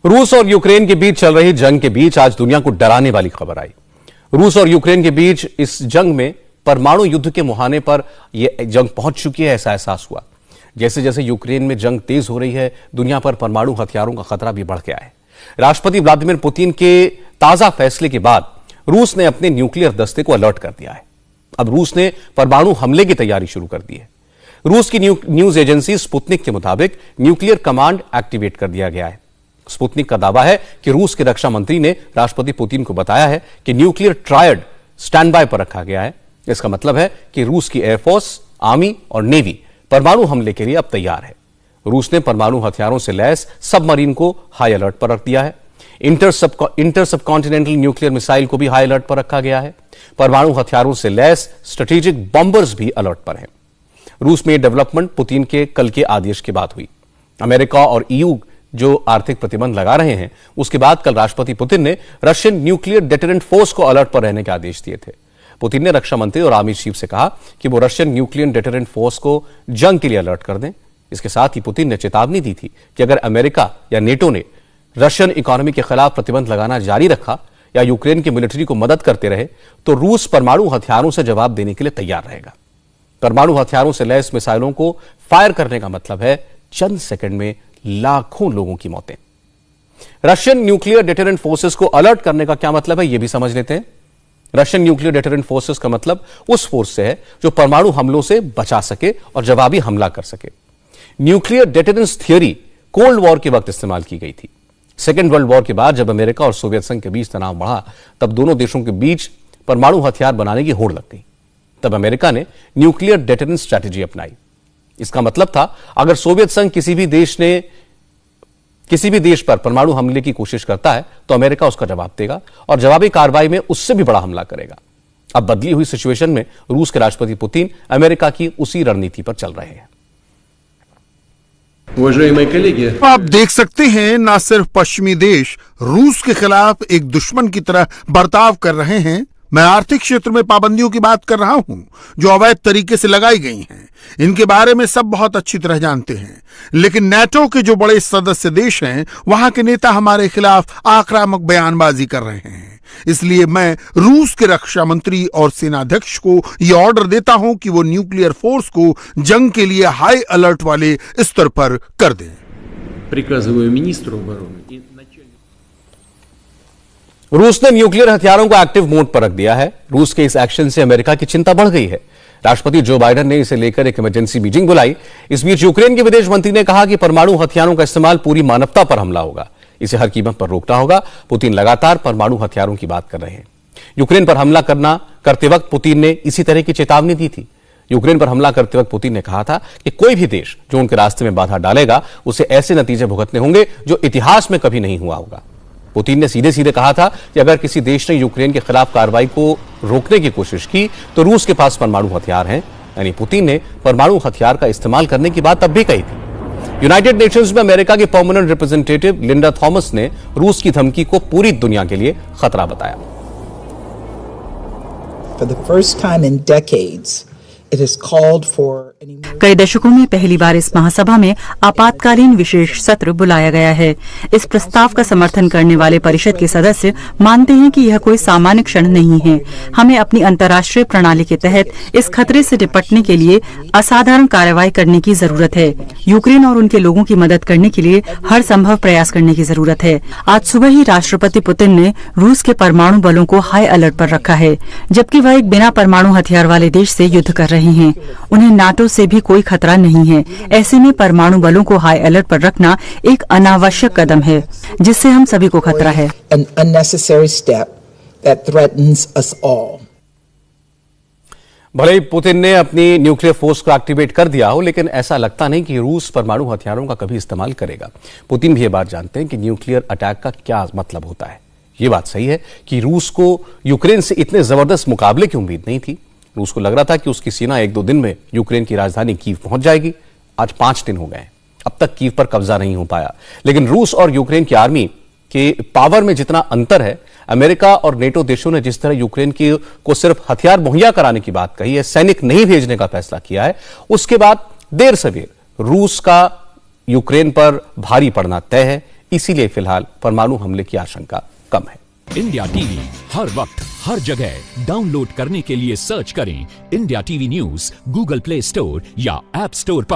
रूस और यूक्रेन के बीच चल रही जंग के बीच आज दुनिया को डराने वाली खबर आई। रूस और यूक्रेन के बीच इस जंग में परमाणु युद्ध के मुहाने पर यह जंग पहुंच चुकी है, ऐसा एहसास हुआ। जैसे जैसे यूक्रेन में जंग तेज हो रही है, दुनिया पर परमाणु हथियारों का खतरा भी बढ़ गया है। राष्ट्रपति व्लादिमीर पुतिन के ताजा फैसले के बाद रूस ने अपने न्यूक्लियर दस्ते को अलर्ट कर दिया है। अब रूस ने परमाणु हमले की तैयारी शुरू कर दी है। रूस की न्यूज एजेंसी स्पुतनिक के मुताबिक न्यूक्लियर कमांड एक्टिवेट कर दिया गया है। स्पुतनिक का दावा है कि रूस के रक्षा मंत्री ने राष्ट्रपति पुतिन को बताया है कि न्यूक्लियर ट्रायड स्टैंड बाय पर रखा गया है। इसका मतलब है कि रूस की एयरफोर्स, आर्मी और नेवी परमाणु हमले के लिए अब तैयार है। रूस ने परमाणु हथियारों से लैस सबमरीन को हाई अलर्ट पर रख दिया है। इंटर सबकॉन्टिनेंटल न्यूक्लियर मिसाइल को भी हाई अलर्ट पर रखा गया है। परमाणु हथियारों से लैस स्ट्रेटेजिक बॉम्बर्स भी अलर्ट पर हैं। रूस में डेवलपमेंट पुतिन के कल के आदेश के बाद हुई। अमेरिका और ईयू जो आर्थिक प्रतिबंध लगा रहे हैं, उसके बाद कल राष्ट्रपति पुतिन ने रशियन न्यूक्लियर डेटरेंट फोर्स को अलर्ट पर रहने के आदेश दिए थे। पुतिन ने रक्षा मंत्री और आर्मी चीफ से कहा कि वो रशियन न्यूक्लियर डेटरेंट फोर्स को जंग के लिए अलर्ट कर दें। इसके साथ ही पुतिन ने चेतावनी दी थी कि अगर अमेरिका या नेटो ने रशियन इकोनॉमी के खिलाफ प्रतिबंध लगाना जारी रखा या यूक्रेन की मिलिट्री को मदद करते रहे तो रूस परमाणु हथियारों से जवाब देने के लिए तैयार रहेगा। परमाणु हथियारों से लैस मिसाइलों को फायर करने का मतलब है चंद सेकंड में लाखों लोगों की मौतें। रशियन न्यूक्लियर डेटरेंट फोर्सेस को अलर्ट करने का क्या मतलब है, यह भी समझ लेते हैं। रशियन न्यूक्लियर डेटरेंट फोर्सेस का मतलब उस फोर्स से है जो परमाणु हमलों से बचा सके और जवाबी हमला कर सके। Nuclear deterrence theory cold war के वक्त इस्तेमाल की गई थी। सेकेंड वर्ल्ड वॉर के बाद जब अमेरिका और सोवियत संघ के बीच तनाव बढ़ा, तब दोनों देशों के बीच परमाणु हथियार बनाने की होड़ लग गई। तब अमेरिका ने न्यूक्लियर डेटरेंस स्ट्रैटेजी अपनाई। इसका मतलब था अगर सोवियत संघ किसी भी देश पर परमाणु हमले की कोशिश करता है तो अमेरिका उसका जवाब देगा और जवाबी कार्रवाई में उससे भी बड़ा हमला करेगा। अब बदली हुई सिचुएशन में रूस के राष्ट्रपति पुतिन अमेरिका की उसी रणनीति पर चल रहे हैं। आप देख सकते हैं, ना सिर्फ पश्चिमी देश रूस के खिलाफ एक दुश्मन की तरह बर्ताव कर रहे हैं। मैं आर्थिक क्षेत्र में पाबंदियों की बात कर रहा हूं जो अवैध तरीके से लगाई गई हैं। इनके बारे में सब बहुत अच्छी तरह जानते हैं, लेकिन नेटो के जो बड़े सदस्य देश हैं, वहां के नेता हमारे खिलाफ आक्रामक बयानबाजी कर रहे हैं। इसलिए मैं रूस के रक्षा मंत्री और सेनाध्यक्ष को यह ऑर्डर देता हूं कि वो न्यूक्लियर फोर्स को जंग के लिए हाई अलर्ट वाले स्तर पर कर दें। रूस ने न्यूक्लियर हथियारों को एक्टिव मोड पर रख दिया है। रूस के इस एक्शन से अमेरिका की चिंता बढ़ गई है। राष्ट्रपति जो बाइडेन ने इसे लेकर एक इमरजेंसी मीटिंग बुलाई। इस बीच यूक्रेन के विदेश मंत्री ने कहा कि परमाणु हथियारों का इस्तेमाल पूरी मानवता पर हमला होगा, इसे हर कीमत पर रोकना होगा। पुतिन लगातार परमाणु हथियारों की बात कर रहे हैं। यूक्रेन पर हमला करते वक्त पुतिन ने इसी तरह की चेतावनी दी थी। यूक्रेन पर हमला करते वक्त पुतिन ने कहा था कि कोई भी देश जो उनके रास्ते में बाधा डालेगा उसे ऐसे नतीजे भुगतने होंगे जो इतिहास में कभी नहीं हुआ होगा। पुतिन ने सीधे सीधे कहा था कि अगर किसी देश ने यूक्रेन के खिलाफ कार्रवाई को रोकने की कोशिश की तो रूस के पास परमाणु हथियार हैं। यानी पुतिन ने परमाणु हथियार का इस्तेमाल करने की बात तब भी कही थी। यूनाइटेड नेशंस में अमेरिका की परमानेंट रिप्रेजेंटेटिव लिंडा थॉमस ने रूस की धमकी को पूरी दुनिया के लिए खतरा बताया। कई दशकों में पहली बार इस महासभा में आपातकालीन विशेष सत्र बुलाया गया है। इस प्रस्ताव का समर्थन करने वाले परिषद के सदस्य मानते हैं कि यह कोई सामान्य क्षण नहीं है। हमें अपनी अंतर्राष्ट्रीय प्रणाली के तहत इस खतरे से निपटने के लिए असाधारण कार्रवाई करने की जरूरत है। यूक्रेन और उनके लोगों की मदद करने के लिए हर संभव प्रयास करने की जरूरत है। आज सुबह ही राष्ट्रपति पुतिन ने रूस के परमाणु बलों को हाई अलर्ट पर रखा है, जबकि वह एक बिना परमाणु हथियार वाले देश से युद्ध कर रहे हैं। उन्हें नाटो से भी कोई खतरा नहीं है। ऐसे में परमाणु बलों को हाई अलर्ट पर रखना एक अनावश्यक कदम है जिससे हम सभी को खतरा है। भले ही पुतिन ने अपनी न्यूक्लियर फोर्स को एक्टिवेट कर दिया हो, लेकिन ऐसा लगता नहीं कि रूस परमाणु हथियारों का कभी इस्तेमाल करेगा। पुतिन भी ये बात जानते हैं कि न्यूक्लियर अटैक का क्या मतलब होता है। ये बात सही है कि रूस को यूक्रेन से इतने जबरदस्त मुकाबले की उम्मीद नहीं थी। रूस को लग रहा था कि उसकी सेना 1-2 दिन में यूक्रेन की राजधानी कीव पहुंच जाएगी। आज 5 दिन हो गए, अब तक कीव पर कब्जा नहीं हो पाया। लेकिन रूस और यूक्रेन की आर्मी के पावर में जितना अंतर है, अमेरिका और नेटो देशों ने जिस तरह यूक्रेन को सिर्फ हथियार मुहैया कराने की बात कही है, सैनिक नहीं भेजने का फैसला किया है, उसके बाद देर सवेर रूस का यूक्रेन पर भारी पड़ना तय है। इसीलिए फिलहाल परमाणु हमले की आशंका कम है। इंडिया टीवी हर वक्त हर जगह डाउनलोड करने के लिए सर्च करें India TV news Google play store या ऐप स्टोर पर।